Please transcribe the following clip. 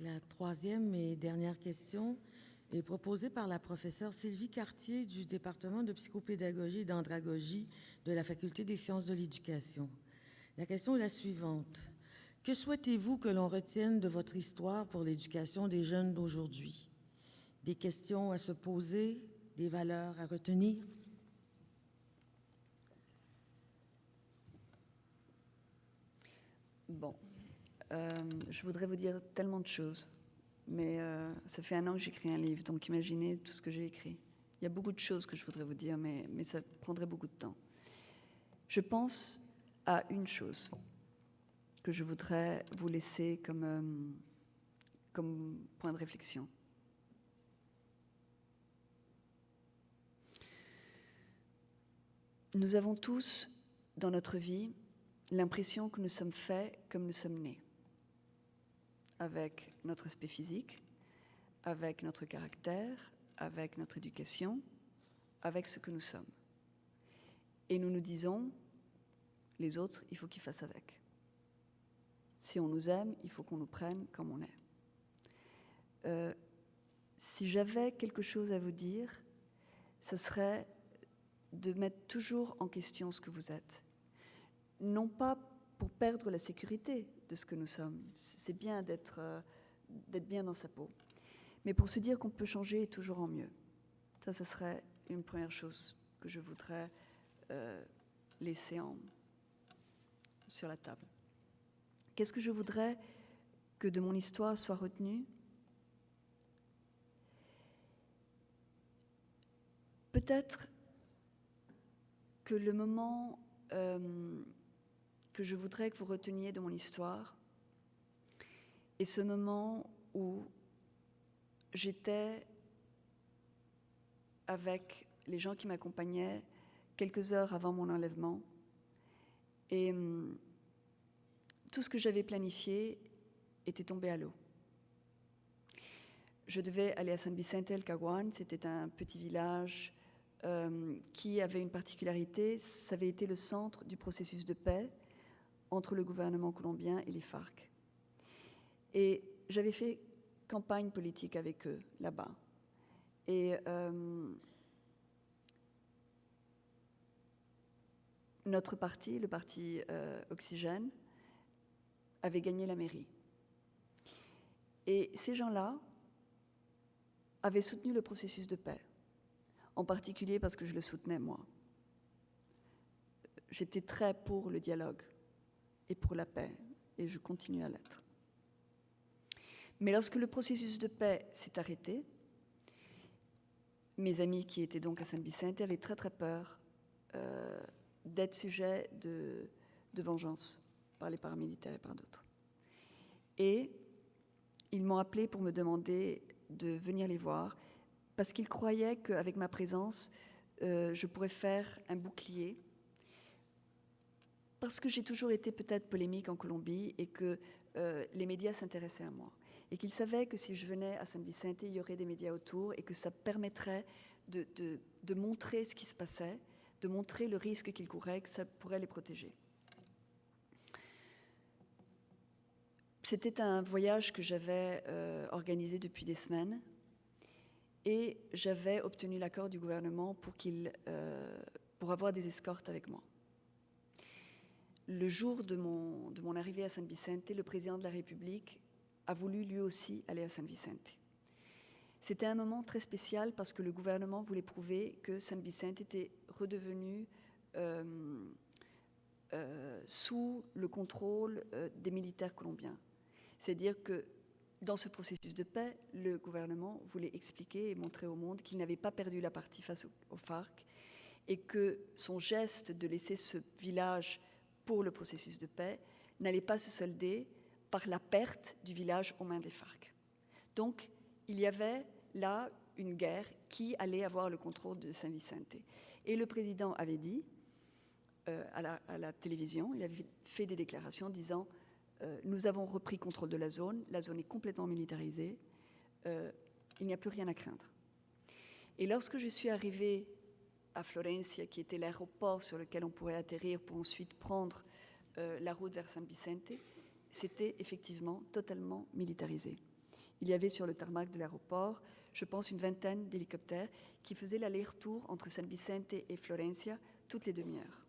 La troisième et dernière question est proposée par la professeure Sylvie Cartier du département de psychopédagogie et d'andragogie de la Faculté des sciences de l'éducation. La question est la suivante. Que souhaitez-vous que l'on retienne de votre histoire pour l'éducation des jeunes d'aujourd'hui? Des questions à se poser, des valeurs à retenir? Bon, je voudrais vous dire tellement de choses, mais ça fait 1 an que j'écris un livre, donc imaginez tout ce que j'ai écrit. Il y a beaucoup de choses que je voudrais vous dire, mais ça prendrait beaucoup de temps. Je pense à une chose que je voudrais vous laisser comme point de réflexion. Nous avons tous, dans notre vie, l'impression que nous sommes faits comme nous sommes nés, avec notre aspect physique, avec notre caractère, avec notre éducation, avec ce que nous sommes. Et nous nous disons, les autres, il faut qu'ils fassent avec. Si on nous aime, il faut qu'on nous prenne comme on est. Si j'avais quelque chose à vous dire, ce serait de mettre toujours en question ce que vous êtes. Non pas pour perdre la sécurité de ce que nous sommes, c'est bien d'être bien dans sa peau, mais pour se dire qu'on peut changer toujours en mieux. Ça serait une première chose que je voudrais laisser sur la table. Qu'est-ce que je voudrais que de mon histoire soit retenu? Peut-être que le moment que je voudrais que vous reteniez de mon histoire est ce moment où j'étais avec les gens qui m'accompagnaient quelques heures avant mon enlèvement et tout ce que j'avais planifié était tombé à l'eau. Je devais aller à San Vicente el Caguán, c'était un petit village qui avait une particularité, ça avait été le centre du processus de paix entre le gouvernement colombien et les FARC. Et j'avais fait campagne politique avec eux là-bas. Et notre parti, le parti Oxygène, avait gagné la mairie. Et ces gens-là avaient soutenu le processus de paix, en particulier parce que je le soutenais moi. J'étais très pour le dialogue et pour la paix, et je continue à l'être. Mais lorsque le processus de paix s'est arrêté, mes amis qui étaient donc à San Vicente avaient très très peur d'être sujets de vengeance par les paramilitaires et par d'autres. Et ils m'ont appelé pour me demander de venir les voir parce qu'ils croyaient qu'avec ma présence, je pourrais faire un bouclier. Parce que j'ai toujours été peut-être polémique en Colombie et que les médias s'intéressaient à moi. Et qu'ils savaient que si je venais à San Vicente, il y aurait des médias autour et que ça permettrait de montrer ce qui se passait, de montrer le risque qu'ils couraient, que ça pourrait les protéger. C'était un voyage que j'avais organisé depuis des semaines et j'avais obtenu l'accord du gouvernement pour avoir des escortes avec moi. Le jour de mon arrivée à San Vicente, le président de la République a voulu lui aussi aller à San Vicente. C'était un moment très spécial parce que le gouvernement voulait prouver que San Vicente était redevenu sous le contrôle des militaires colombiens. C'est-à-dire que dans ce processus de paix, le gouvernement voulait expliquer et montrer au monde qu'il n'avait pas perdu la partie face aux FARC et que son geste de laisser ce village pour le processus de paix n'allait pas se solder par la perte du village aux mains des FARC. Donc, il y avait là une guerre qui allait avoir le contrôle de San Vicente. Et le président avait dit à la télévision, il avait fait des déclarations disant nous avons repris contrôle de la zone est complètement militarisée, il n'y a plus rien à craindre. Et lorsque je suis arrivée à Florencia, qui était l'aéroport sur lequel on pourrait atterrir pour ensuite prendre la route vers San Vicente, c'était effectivement totalement militarisé. Il y avait sur le tarmac de l'aéroport, je pense, une vingtaine d'hélicoptères qui faisaient l'aller-retour entre San Vicente et Florencia toutes les demi-heures.